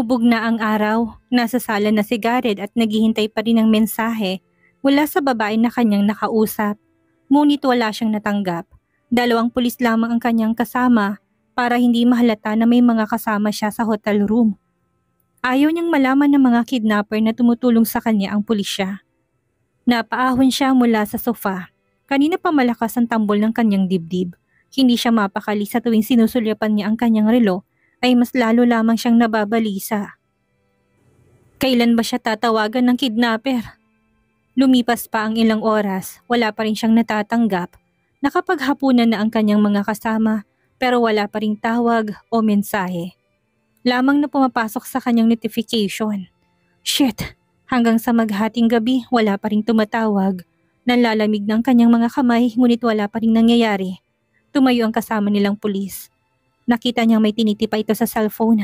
Lumubog na ang araw, nasa sala na si Gareth at naghihintay pa rin ng mensahe mula sa babae na kanyang nakausap. Ngunit wala siyang natanggap. 2 pulis lamang ang kanyang kasama para hindi mahalata na may mga kasama siya sa hotel room. Ayaw niyang malaman ng mga kidnapper na tumutulong sa kanya ang pulisya. Napaahon siya mula sa sofa. Kanina pa malakas ang tambol ng kanyang dibdib. Hindi siya mapakali sa tuwing sinusulyapan niya ang kanyang relo ay mas lalo lamang siyang nababalisa. Kailan ba siya tatawagan ng kidnapper? Lumipas pa ang ilang oras, wala pa rin siyang natatanggap. Nakapaghapunan na ang kanyang mga kasama pero wala pa ring tawag o mensahe. Lamang na pumapasok sa kanyang notification. Shit! Hanggang sa maghating gabi, wala pa ring tumatawag. Nanlalamig ng kanyang mga kamay ngunit wala pa ring nangyayari. Tumayo ang kasama nilang pulis. Nakita niyang may tinitipa ito sa cellphone.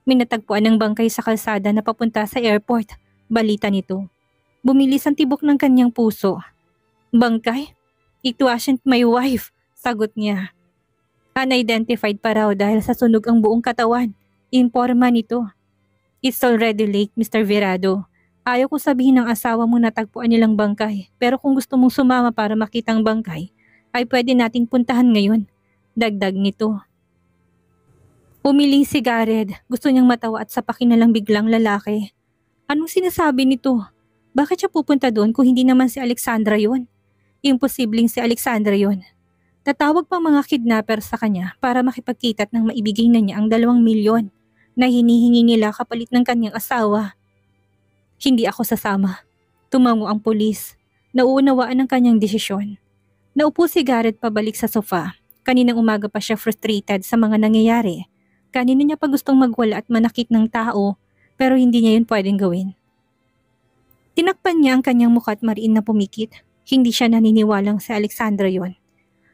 May natagpuan ng bangkay sa kalsada na papunta sa airport. Balita nito. Bumilis ang tibok ng kanyang puso. Bangkay? It wasn't my wife, sagot niya. Unidentified pa raw dahil sa sunog ang buong katawan. Imporma nito. It's already late, Mr. Virado. Ayaw ko sabihin ng asawa mo natagpuan nilang bangkay, pero kung gusto mong sumama para makita ang bangkay, ay pwede nating puntahan ngayon. Dagdag nito. Umiling si Gareth. Gusto niyang matawa at sapakin na lang biglang lalaki. Anong sinasabi nito? Bakit siya pupunta doon kung hindi naman si Alexandra yon? Imposibleng si Alexandra yon. Tatawag pa mga kidnapper sa kanya para makipagkita at nang maibigay na niya ang 2 milyon na hinihingi nila kapalit ng kanyang asawa. Hindi ako sasama. Tumango ang pulis. Nauunawaan ang kanyang desisyon. Naupo si Gareth pabalik sa sofa. Kaninang umaga pa siya frustrated sa mga nangyayari. Kanina niya pa gustong magwala at manakit ng tao pero hindi niya yun pwedeng gawin. Tinakpan niya ang kanyang mukha at mariin na pumikit. Hindi siya naniniwalang si Alexandra yon.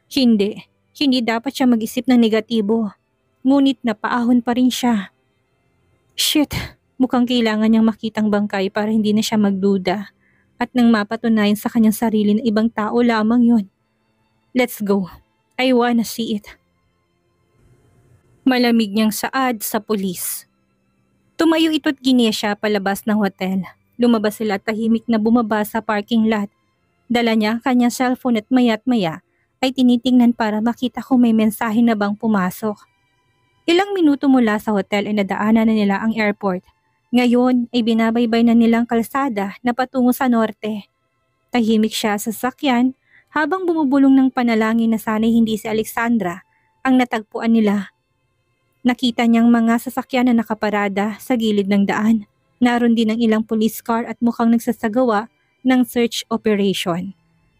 Hindi dapat siya mag-isip ng negatibo. Ngunit napaahon pa rin siya. Shit, mukhang kailangan niyang makitang bangkay para hindi na siya magduda at nang mapatunayan sa kanyang sarili na ibang tao lamang yon. Let's go. I wanna see it. Malamig niyang saad sa pulis. Tumayo ito't giniya siya palabas ng hotel. Lumabas sila at tahimik na bumaba sa parking lot. Dala niya ang kanyang cellphone at maya't maya ay tinitingnan para makita kung may mensahe na bang pumasok. Ilang minuto mula sa hotel ay nadaanan na nila ang airport. Ngayon ay binabaybay na nilang kalsada na patungo sa norte. Tahimik siya sa sasakyan habang bumubulong ng panalangin na sana'y hindi si Alexandra ang natagpuan nila. Nakita niyang mga sasakyan na nakaparada sa gilid ng daan. Naroon din ang ilang police car at mukhang nagsasagawa ng search operation.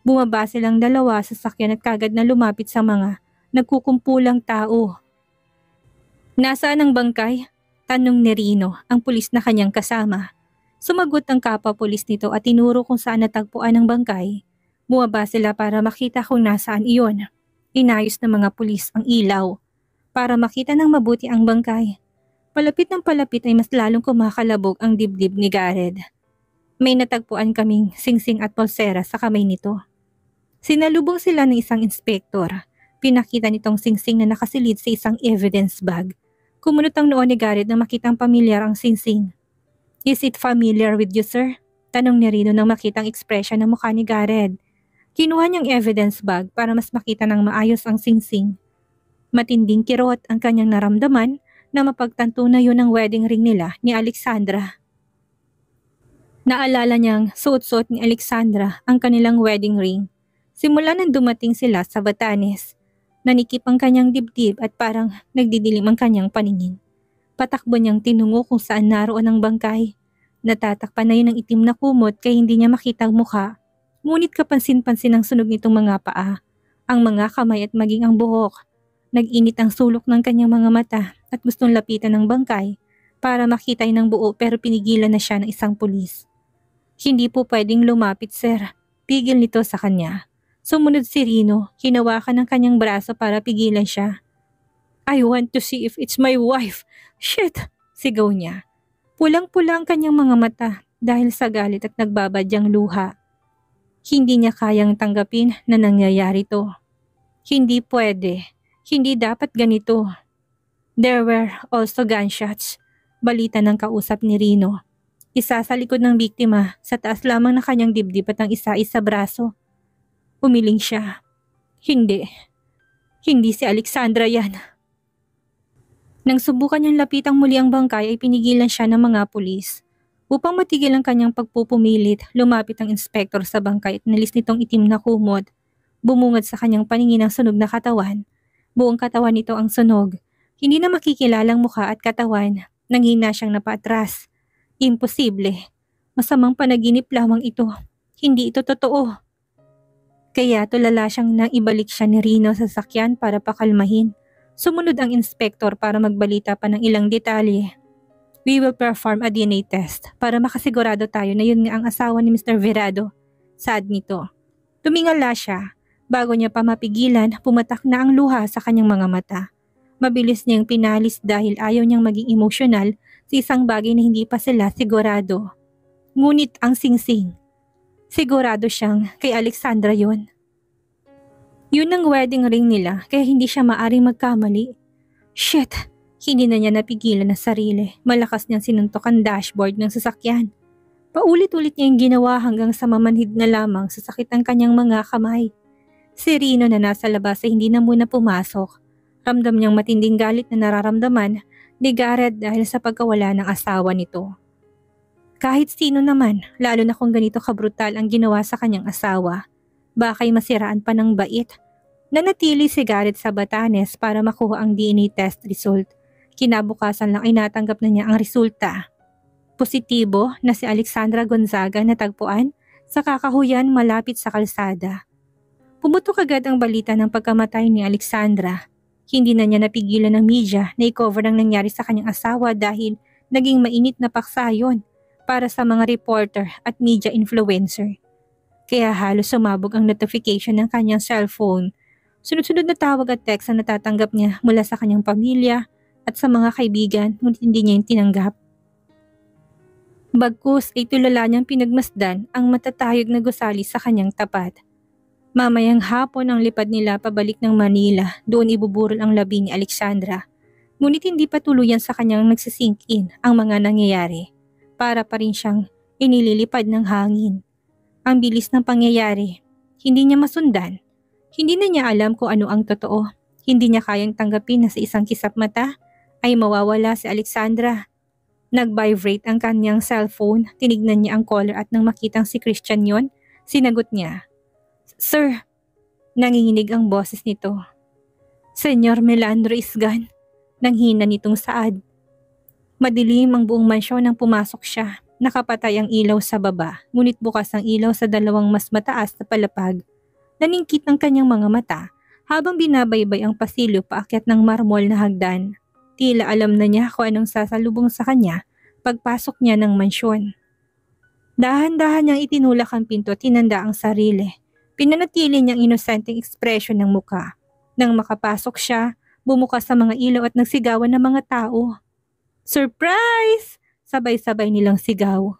Bumaba silang 2 sa sasakyan at kagad na lumapit sa mga nagkukumpulang tao. Nasaan ang bangkay? Tanong ni Rino, ang pulis na kanyang kasama. Sumagot ang kapwa-pulis nito at tinuro kung saan natagpuan ang bangkay. Bumaba sila para makita kung nasaan iyon. Inayos ng mga pulis ang ilaw para makita ng mabuti ang bangkay. Palapit ng palapit ay mas lalong kumakalabog ang dibdib ni Gareth. May natagpuan kaming singsing at pulsera sa kamay nito. Sinalubong sila ng isang inspektor. Pinakita nitong singsing na nakasilid sa isang evidence bag. Kumunot ang noo ni Gareth na makitang pamilyar ang singsing. Is it familiar with you, sir? Tanong ni Rino nang makitang ekspresyon ng mukha ni Gareth. Kinuha niyang evidence bag para mas makita ng maayos ang singsing. Matinding kirot ang kanyang naramdaman na mapagtanto na yun ang wedding ring nila ni Alexandra. Naalala niyang suot-suot ni Alexandra ang kanilang wedding ring. Simula nang dumating sila sa Batanes, nanikip ang kanyang dibdib at parang nagdidilim ang kanyang paningin. Patakbo niyang tinungo kung saan naroon ang bangkay. Natatakpan na yun ng itim na kumot kaya hindi niya makita ang mukha. Ngunit kapansin-pansin ang sunog nitong mga paa, ang mga kamay at maging ang buhok. Nag-init ang sulok ng kanyang mga mata at gustong lapitan ng bangkay para makita ng buo pero pinigilan na siya ng isang pulis. Hindi po pwedeng lumapit, sir. Pigil nito sa kanya. Sumunod si Rino, hinawakan ng kanyang braso para pigilan siya. I want to see if it's my wife. Shit! Sigaw niya. Pulang-pula ang kanyang mga mata dahil sa galit at nagbabadyang luha. Hindi niya kayang tanggapin na nangyayari to. Hindi pwede. Hindi dapat ganito. There were also gunshots. Balita ng kausap ni Rino. Isa sa likod ng biktima, sa taas lamang na kanyang dibdib at ang isa-isa braso. Umiling siya. Hindi. Hindi si Alexandra yan. Nang subukan niyang lapitang muli ang bangkay ay pinigilan siya ng mga pulis. Upang matigil ang kanyang pagpupumilit, lumapit ang inspektor sa bangkay at nalis nitong itim na kumot. Bumungad sa kanyang paningin ang sunog na katawan. Buong katawan nito ang sunog. Hindi na makikilalang mukha at katawan. Nanghina siyang napaatras. Imposible. Masamang panaginip lamang ito. Hindi ito totoo. Kaya tulala siyang nang ibalik siya ni Rino sa sakyan para pakalmahin. Sumunod ang inspektor para magbalita pa ng ilang detalye. We will perform a DNA test para makasigurado tayo na yun nga ang asawa ni Mr. Virado. Sad nito. Tumingala siya. Bago niya pa mapigilan, pumatak na ang luha sa kanyang mga mata. Mabilis niyang pinalis dahil ayaw niyang maging emosyonal sa isang bagay na hindi pa sila sigurado. Ngunit ang singsing. Sigurado siyang kay Alexandra yun. Yun ang wedding ring nila kaya hindi siya maaring magkamali. Shit! Hindi na niya napigilan ang sarili. Malakas niyang sinuntok ang dashboard ng sasakyan. Paulit-ulit niya yung ginawa hanggang sa mamanhid na lamang sa sakit ng kanyang mga kamay. Si Rino na nasa labas ay hindi na muna pumasok. Ramdam niyang matinding galit na nararamdaman ni Garrett dahil sa pagkawala ng asawa nito. Kahit sino naman, lalo na kung ganito kabrutal ang ginawa sa kanyang asawa, baka'y masiraan pa ng bait. Nanatili si Garrett sa Batanes para makuha ang DNA test result. Kinabukasan lang ay natanggap na niya ang resulta. Positibo na si Alexandra Gonzaga natagpuan sa kakahuyan malapit sa kalsada. Pumutok agad ang balita ng pagkamatay ni Alexandra. Hindi na niya napigilan ng media na i-cover ang nangyari sa kanyang asawa dahil naging mainit na paksa yun para sa mga reporter at media influencer. Kaya halos sumabog ang notification ng kanyang cellphone. Sunod-sunod na tawag at text ang natatanggap niya mula sa kanyang pamilya at sa mga kaibigan ngunit hindi niya yung tinanggap. Bagkus ay tulala niyang pinagmasdan ang matatayog na gusali sa kanyang tapat. Mamayang hapon ang lipad nila pabalik ng Manila, doon ibuburol ang labi ni Alexandra. Ngunit hindi pa tuluyan sa kanyang nagsisink in ang mga nangyayari. Para pa rin siyang inililipad ng hangin. Ang bilis ng pangyayari, hindi niya masundan. Hindi na niya alam kung ano ang totoo. Hindi niya kayang tanggapin na sa isang kisap mata ay mawawala si Alexandra. Nag-vibrate ang kanyang cellphone, tinignan niya ang caller at nang makitang si Christian yon, sinagot niya. Sir, nanginginig ang boses nito. Senyor Melandro Isgan, nanghina nitong saad. Madilim ang buong mansyon nang pumasok siya. Nakapatay ang ilaw sa baba, ngunit bukas ang ilaw sa dalawang mas mataas na palapag. Naningkit ang kanyang mga mata habang binabaybay ang pasilyo paakyat ng marmol na hagdan. Tila alam na niya kung anong sasalubong sa kanya pagpasok niya ng mansyon. Dahan-dahan niyang itinulak ang pinto at tinanda ang sarili. Pinanatili niyang inosenteng ekspresyon ng muka. Nang makapasok siya, bumukas sa mga ilaw at nagsigawan ng mga tao. Surprise! Sabay-sabay nilang sigaw.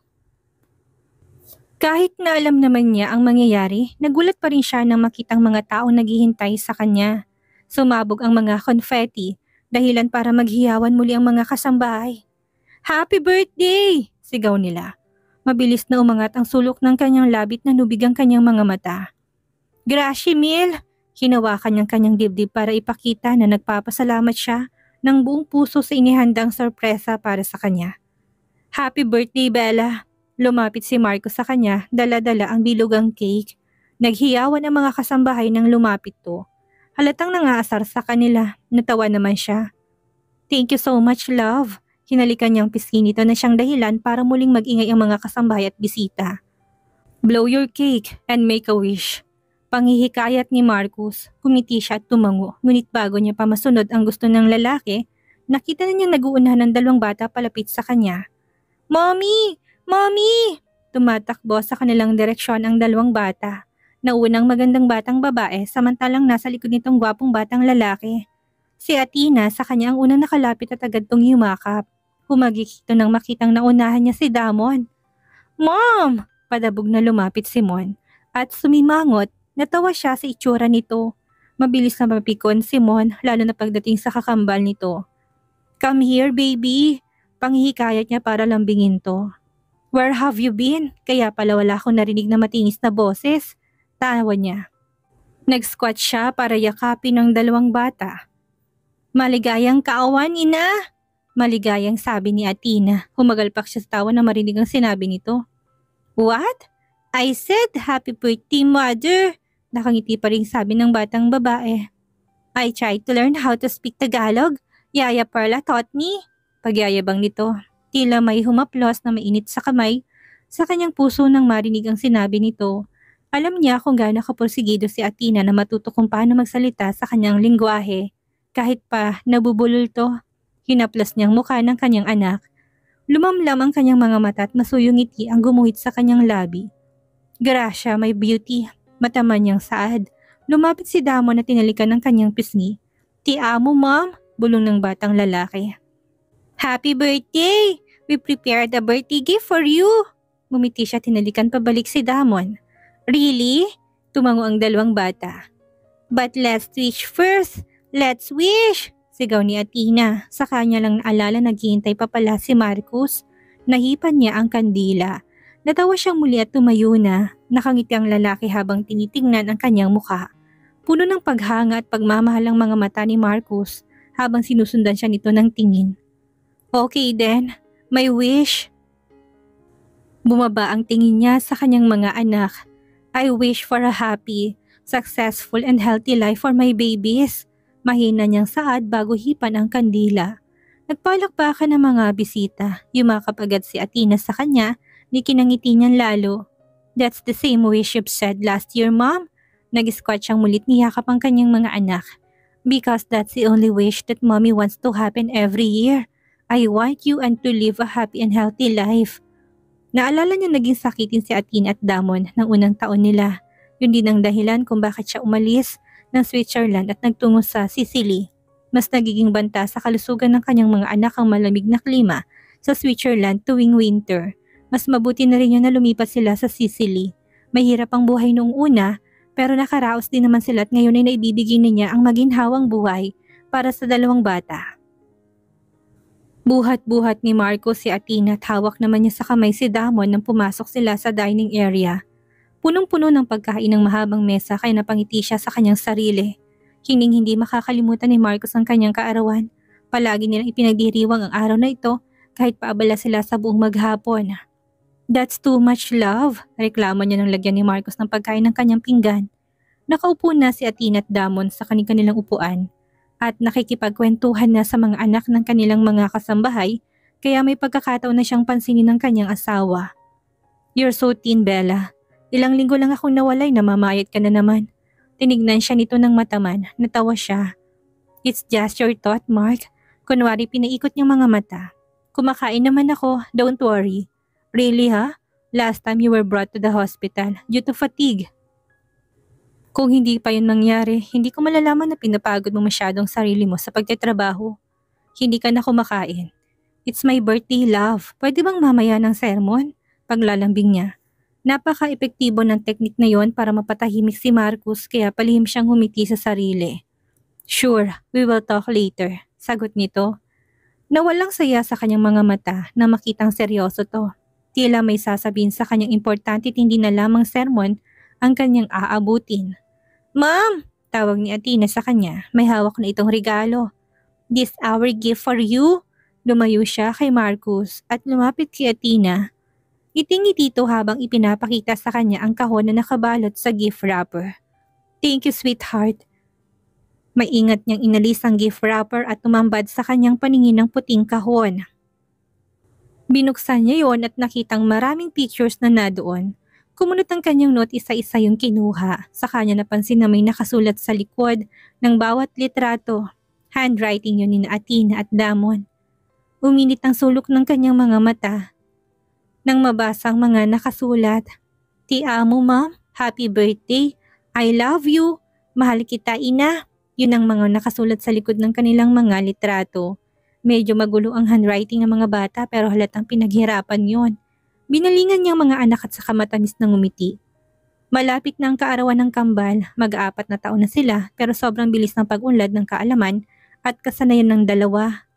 Kahit na alam naman niya ang mangyayari, nagulat pa rin siya nang makitang mga taong naghihintay sa kanya. Sumabog ang mga confetti, dahilan para maghiyawan muli ang mga kasambahay. Happy birthday! Sigaw nila. Mabilis na umangat ang sulok ng kanyang labit na nubig ang kanyang mga mata. Gracie Mil! Hinawakan niyang kanyang dibdib para ipakita na nagpapasalamat siya ng buong puso sa inihandang sorpresa para sa kanya. Happy birthday, Bella! Lumapit si Marco sa kanya, dala-dala ang bilugang cake. Naghiyawan ang mga kasambahay nang lumapit to. Halatang nangaasar sa kanila, natawa naman siya. Thank you so much, love. Hinalikan niyang pisngi nito na siyang dahilan para muling mag-ingay ang mga kasambahay at bisita. Blow your cake and make a wish. Panghihikayat ni Marcus, kumiti siya at tumango, ngunit bago niya pa masunod ang gusto ng lalaki, nakita na niya nag-uunahan ng dalawang bata palapit sa kanya. Mommy! Mommy! Tumatakbo sa kanilang direksyon ang dalawang bata. Naunang magandang batang babae samantalang nasa likod nitong gwapong batang lalaki. Si Athena sa kanya ang unang nakalapit at agad tong yumakap. Humagik ito nang makitang naunahan niya si Damon. Mom! Padabog na lumapit si Mon. At sumimangot, natawa siya sa itsura nito. Mabilis na mapikon si Mon lalo na pagdating sa kakambal nito. Come here, baby! Panghihikayat niya para lambingin to. Where have you been? Kaya pala wala akong narinig na matinis na boses. Tawa niya. Nag-squat siya para yakapin ng dalawang bata. Maligayang kaawan, ina! Maligayang sabi ni Athena. Humagalpak siya sa tawa na marinig ang sinabi nito. What? I said happy birthday, mother! Nakangiti pa rin sabi ng batang babae. I tried to learn how to speak Tagalog. Yaya Perla taught me. Pagyayabang nito. Tila may humaplos na mainit sa kamay. Sa kanyang puso nang marinig ang sinabi nito. Alam niya kung gaano kapursigido si Athena na matuto kung paano magsalita sa kanyang lingwahe. Kahit pa nabubulol to. Hinaplas niyang mukha ng kanyang anak. Lumamlam ang kanyang mga mata at masuyong ngiti ang gumuhit sa kanyang labi. Gracia, my beauty. Mataman niyang saad. Lumapit si Damon na tinalikan ng kanyang pisngi. Ti amo, ma'am, bulong ng batang lalaki. Happy birthday! We prepared a birthday gift for you. Ngumiti siya tinalikan pabalik si Damon. Really? Tumango ang dalawang bata. But let's wish first. Let's wish! Sigaw ni Athena. Sa kanya lang naalala naghihintay pa pala si Marcus. Nahipan niya ang kandila. Natawa siyang muli at tumayo na. Nakangiti ang lalaki habang tinitingnan ang kanyang mukha. Puno ng paghanga at pagmamahal ang mga mata ni Marcus habang sinusundan siya nito ng tingin. Okay then, my wish. Bumaba ang tingin niya sa kanyang mga anak. I wish for a happy, successful and healthy life for my babies. Mahina niyang saad bago hipan ang kandila. Nagpalakpakan ng mga bisita. Yumakap agad si Athena sa kanya. Ni kinangiti niyan lalo. That's the same wish you've said last year, Mom. Nag-squat siyang mulit niyakap ang kanyang mga anak. Because that's the only wish that Mommy wants to happen every year. I want you and to live a happy and healthy life. Naalala niya naging sakitin si Athena at Damon ng unang taon nila. Yun din ang dahilan kung bakit siya umalis ng Switzerland at nagtungo sa Sicily. Mas nagiging banta sa kalusugan ng kanyang mga anak ang malamig na klima sa Switzerland tuwing winter. Mas mabuti na rin yun na lumipat sila sa Sicily. Mahirap ang buhay noong una, pero nakaraos din naman sila at ngayon ay naibibigay na niya ang maginhawang buhay para sa dalawang bata. Buhat-buhat ni Marcos si Athena at hawak naman niya sa kamay si Damon nang pumasok sila sa dining area. Punong-puno ng pagkain ng mahabang mesa kaya napangiti siya sa kanyang sarili. Hindi makakalimutan ni Marcos ang kanyang kaarawan. Palagi nilang ipinagdiriwang ang araw na ito kahit paabala sila sa buong maghapon. That's too much love, reklamo niya nang lagyan ni Marcos ng pagkain ng kanyang pinggan. Nakaupo na si Athena at Damon sa kanilang upuan at nakikipagkwentuhan na sa mga anak ng kanilang mga kasambahay kaya may pagkakataon na siyang pansinin ng kanyang asawa. You're so thin, Bella. Ilang linggo lang akong nawalay, namamayat ka na naman. Tinignan siya nito ng mataman, natawa siya. It's just your thought, Mark. Kunwari pinaikot niyang mga mata. Kumakain naman ako, don't worry. Really ha? Last time you were brought to the hospital due to fatigue. Kung hindi pa yun nangyari, hindi ko malalaman na pinapagod mo masyadong sarili mo sa pagtatrabaho. Hindi ka na kumakain. It's my birthday, love. Pwede bang mamaya ng sermon? Paglalambing niya. Napaka-epektibo ng teknik na yon para mapatahimik si Marcus kaya palihim siyang humiti sa sarili. Sure, we will talk later. Sagot nito. Nawalang saya sa kanyang mga mata na makitang seryoso to. Tila may sasabihin sa kanyang importante at hindi na lamang sermon ang kanyang aabutin. Ma'am! Tawag ni Athena sa kanya. May hawak na itong regalo. This our gift for you. Lumayo siya kay Marcus at lumapit kay Athena. Itingiti ito habang ipinapakita sa kanya ang kahon na nakabalot sa gift wrapper. Thank you, sweetheart. Maingat niyang inalis ang gift wrapper at tumambad sa kanyang paningin ng puting kahon. Binuksan niya yon at nakitang maraming pictures na nadoon. Kumunot ang kanyang note isa-isa yung kinuha. Sa kanya napansin na may nakasulat sa likod ng bawat litrato. Handwriting yun ni Athena at Damon. Uminit ang sulok ng kanyang mga mata. Nang mabasa ang mga nakasulat. Ti amo, ma'am. Happy birthday. I love you. Mahal kita, ina. Yun ang mga nakasulat sa likod ng kanilang mga litrato. Medyo magulo ang handwriting ng mga bata pero halatang pinaghirapan yon. Binalingan niyang mga anak at saka matamis na ngumiti. Malapit na ang kaarawan ng kambal, mag-4 na taon na sila pero sobrang bilis ng pag-unlad ng kaalaman at kasanayan ng dalawa.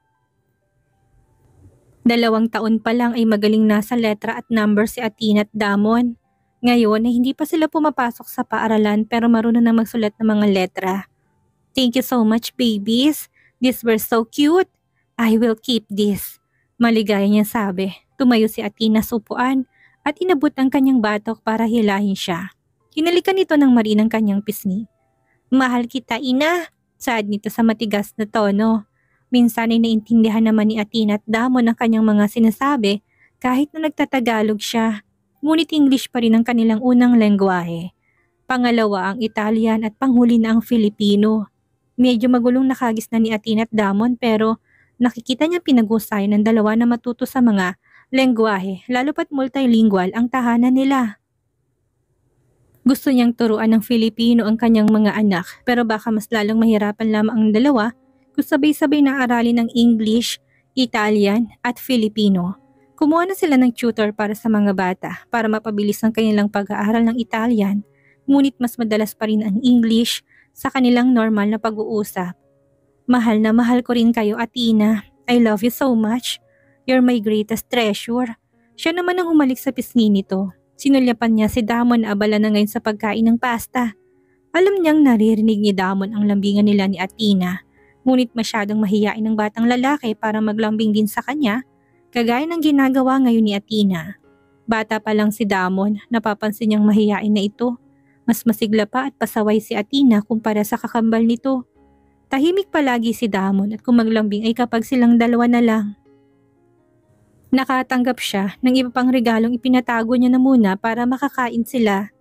2 taon pa lang ay magaling na sa letra at number si Athena at Damon. Ngayon ay hindi pa sila pumapasok sa paaralan pero marunong na magsulat ng mga letra. Thank you so much, babies. These were so cute. I will keep this. Maligaya niya sabi. Tumayo si Athena sa upuan at inabot ang kanyang batok para hilahin siya. Hinalikan nito ng marinang kanyang pisngi. Mahal kita, ina. Saad nito sa matigas na tono. Minsan ay naintindihan naman ni Athena at Damon ang kanyang mga sinasabi kahit na nagtatagalog siya. Ngunit English pa rin ang kanilang unang lengguwahe. Pangalawa ang Italian at panghuli na ang Filipino. Medyo magulong nakagis na ni Athena at Damon pero nakikita niya pinag-usayan ng dalawa na matuto sa mga lengguwahe lalo pat multilingual ang tahanan nila. Gusto niyang turuan ng Filipino ang kanyang mga anak pero baka mas lalong mahirapan lamang ang dalawa kung sabay-sabay na aralin ng English, Italian at Filipino. Kumuha na sila ng tutor para sa mga bata para mapabilis ang kanilang pag-aaral ng Italian, ngunit mas madalas pa rin ang English sa kanilang normal na pag-uusap. Mahal na mahal ko rin kayo, Athena. I love you so much. You're my greatest treasure. Siya naman ang humalik sa pisngi nito. Sinulyapan niya si Damon na abala na ngayon sa pagkain ng pasta. Alam niyang naririnig ni Damon ang lambingan nila ni Athena. Ngunit masyadong mahiyain ng batang lalaki para maglambing din sa kanya, kagaya ng ginagawa ngayon ni Athena. Bata pa lang si Damon, napapansin niyang mahiyain na ito. Mas masigla pa at pasaway si Athena kumpara sa kakambal nito. Tahimik palagi si Damon at kung maglambing ay kapag silang dalawa na lang. Nakatanggap siya ng iba pang regalong ipinatago niya na muna para makakain sila.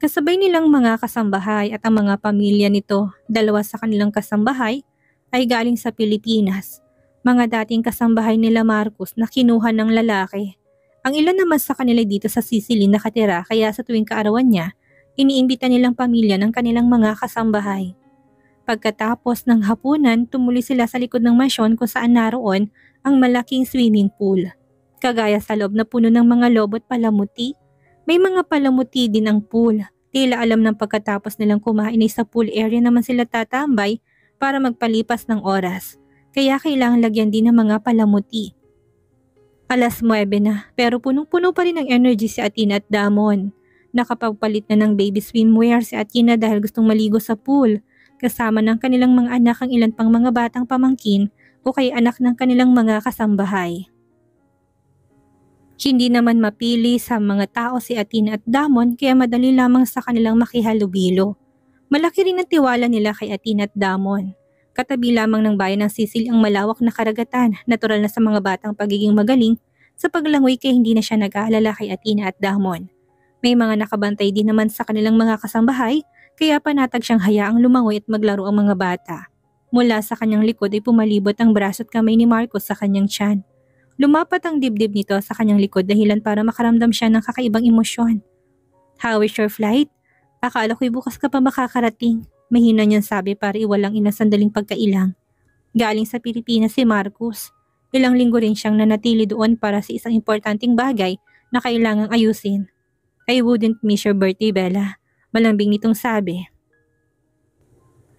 Kasabay nilang mga kasambahay at ang mga pamilya nito, 2 sa kanilang kasambahay, ay galing sa Pilipinas. Mga dating kasambahay nila Marcos na kinuha ng lalaki. Ang ilan naman sa kanila dito sa Sicily nakatira kaya sa tuwing kaarawan niya, iniimbita nilang pamilya ng kanilang mga kasambahay. Pagkatapos ng hapunan, tumuli sila sa likod ng mansyon kung saan naroon ang malaking swimming pool. Kagaya sa loob na puno ng mga lobo at palamuti, may mga palamuti din ang pool. Tila alam ng pagkatapos nilang kumain ay sa pool area naman sila tatambay para magpalipas ng oras, kaya kailangan lagyan din ng mga palamuti. 9:00 na pero punong-puno pa rin ng energy si Athena at Damon. Nakapagpalit na ng baby swimwear si Athena dahil gustong maligo sa pool, kasama ng kanilang mga anak ang ilan pang mga batang pamangkin o kay anak ng kanilang mga kasambahay. Hindi naman mapili sa mga tao si Athena at Damon kaya madali lamang sa kanilang makihalubilo. Malaki rin ang tiwala nila kay Athena at Damon. Katabi lamang ng bayan ng Sicily ang malawak na karagatan, natural na sa mga batang pagiging magaling sa paglangoy kaya hindi na siya nag-aalala kay Athena at Damon. May mga nakabantay din naman sa kanilang mga kasambahay kaya panatag siyang hayaang lumangoy at maglaro ang mga bata. Mula sa kanyang likod ay pumalibot ang braso at kamay ni Marcos sa kanyang tiyan. Lumapat ang dibdib nito sa kanyang likod dahilan para makaramdam siya ng kakaibang emosyon. How is your flight? Akala ko'y bukas ka pa makakarating. Mahina niyang sabi para iwalang inasandaling pagkailang. Galing sa Pilipinas si Marcos. Ilang linggo rin siyang nanatili doon para sa isang importanteng bagay na kailangang ayusin. I wouldn't miss your birthday, Bella. Malambing nitong sabi.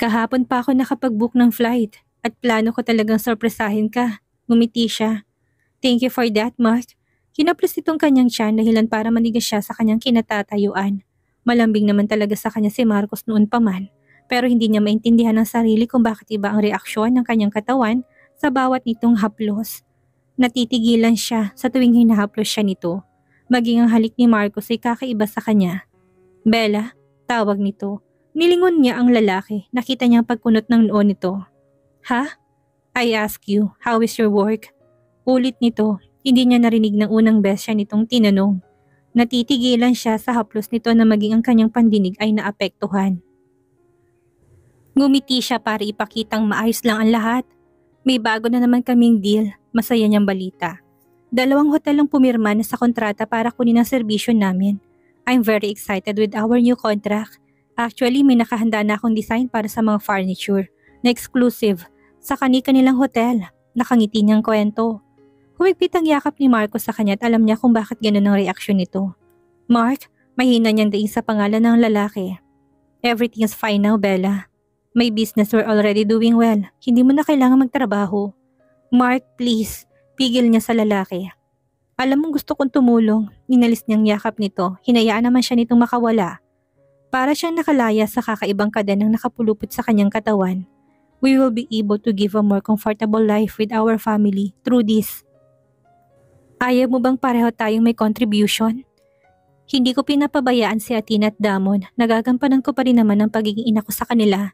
Kahapon pa ako nakapag-book ng flight at plano ko talagang sorpresahin ka. Ngumiti siya. Thank you for that, Mark. Kinaplos itong kanyang tiyan dahilan para manigas siya sa kanyang kinatatayuan. Malambing naman talaga sa kanya si Marcos noon pa man, pero hindi niya maintindihan ang sarili kung bakit iba ang reaksyon ng kanyang katawan sa bawat nitong haplos. Natitigilan siya sa tuwing hinahaplos siya nito. Maging ang halik ni Marcos ay kakaiba sa kanya. Bella, tawag nito. Nilingon niya ang lalaki, nakita niyang pagkunot ng noo nito. Ha? I ask you, how is your work? Ulit nito, hindi niya narinig ng unang beses siya nitong tinanong. Natitigilan siya sa haplos nito na maging ang kanyang pandinig ay naapektuhan. Ngumiti siya para ipakitang maayos lang ang lahat. May bago na naman kaming deal, masaya niyang balita. 2 hotel ang pumirma na sa kontrata para kunin ang serbisyo namin. I'm very excited with our new contract. Actually, may nakahanda na akong design para sa mga furniture na exclusive sa kani-kanilang hotel. Nakangiti niyang kwento. Humigpit ang yakap ni Marcos sa kanya at alam niya kung bakit gano'n ang reaksyon nito. Mark, mahina niyang daing sa pangalan ng lalaki. Everything is fine now, Bella. May business we're already doing well. Hindi mo na kailangan magtrabaho. Mark, please. Pigil niya sa lalaki. Alam mong gusto kong tumulong. Inalis niyang yakap nito. Hinayaan naman siya nitong makawala. Para siyang nakalaya sa kakaibang kadenang nakapulupot sa kanyang katawan. We will be able to give a more comfortable life with our family through this. Ayaw mo bang pareho tayong may contribution? Hindi ko pinapabayaan si Athena at Damon. Nagagampanan ko pa rin naman ang pagiging ina ko sa kanila.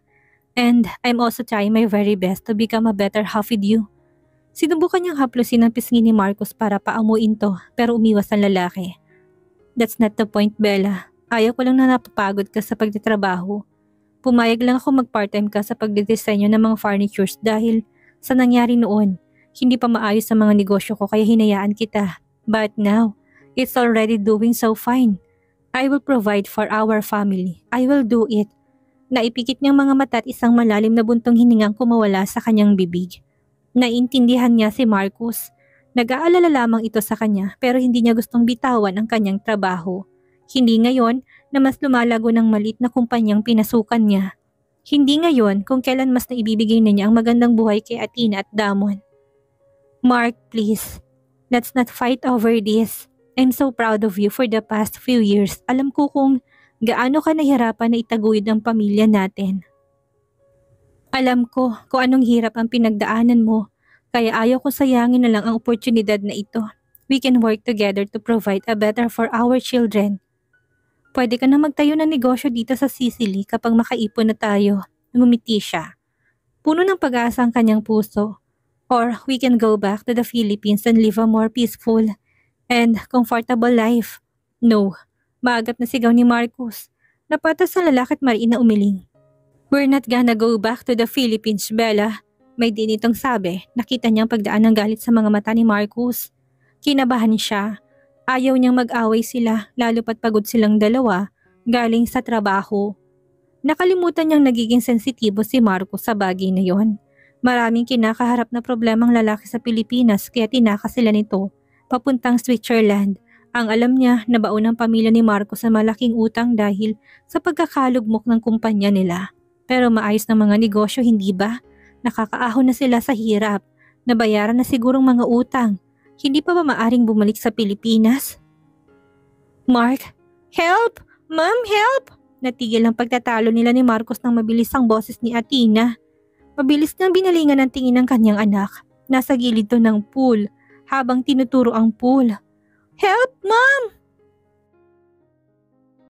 And I'm also trying my very best to become a better half with you. Sinubukan niyang haplusin ang pisngi ni Marcos para paamuin to pero umiwas ang lalaki. That's not the point, Bella. Ayaw ko lang na napapagod ka sa pagtitrabaho. Pumayag lang ako mag-part-time ka sa pagdidisenyo ng mga furnitures dahil sa nangyari noon, hindi pa maayos ang mga negosyo ko kaya hinayaan kita. But now, it's already doing so fine. I will provide for our family. I will do it. Naipikit niyang mga mata at isang malalim na buntong hiningang kumawala sa kanyang bibig. Naiintindihan niya si Marcus. Nag-aalala lamang ito sa kanya pero hindi niya gustong bitawan ang kanyang trabaho. Hindi ngayon na mas lumalago ng maliit na kumpanyang pinasukan niya. Hindi ngayon kung kailan mas naibibigay na niya ang magandang buhay kay Athena at Damon. Mark, please. Let's not fight over this. I'm so proud of you for the past few years. Alam ko kung gaano ka nahirapan na itaguyod ang pamilya natin. Alam ko kung anong hirap ang pinagdaanan mo, kaya ayaw ko sayangin na lang ang oportunidad na ito. We can work together to provide a better for our children. Pwede ka na magtayo ng negosyo dito sa Sicily kapag makaipon na tayo. Ngumiti siya. Puno ng pag-asa ang kanyang puso. Or we can go back to the Philippines and live a more peaceful and comfortable life. No, maagap na sigaw ni Marcus. Napatas sa lalaki at mariin na umiling. We're not gonna go back to the Philippines, Bella. May din itong sabi. Nakita niyang pagdaan ng galit sa mga mata ni Marcus. Kinabahan siya. Ayaw niyang mag-away sila, lalo pat pagod silang dalawa, galing sa trabaho. Nakalimutan niyang nagiging sensitibo si Marcus sa bagay na yon. Maraming kinakaharap na problemang lalaki sa Pilipinas kaya tinaka sila nito, papuntang Switzerland. Ang alam niya na baon ng pamilya ni Marcos sa malaking utang dahil sa pagkakalugmok ng kumpanya nila. Pero maayos ng mga negosyo, hindi ba? Nakakaahon na sila sa hirap. Nabayaran na sigurong mga utang. Hindi pa ba maaring bumalik sa Pilipinas? Mark, help! Ma'am, help! Natigil ang pagtatalo nila ni Marcos nang mabilis ang boses ni Athena. Mabilis nang binalingan ang tingin ng kanyang anak. Nasa gilid to ng pool habang tinuturo ang pool. Help, Ma'am!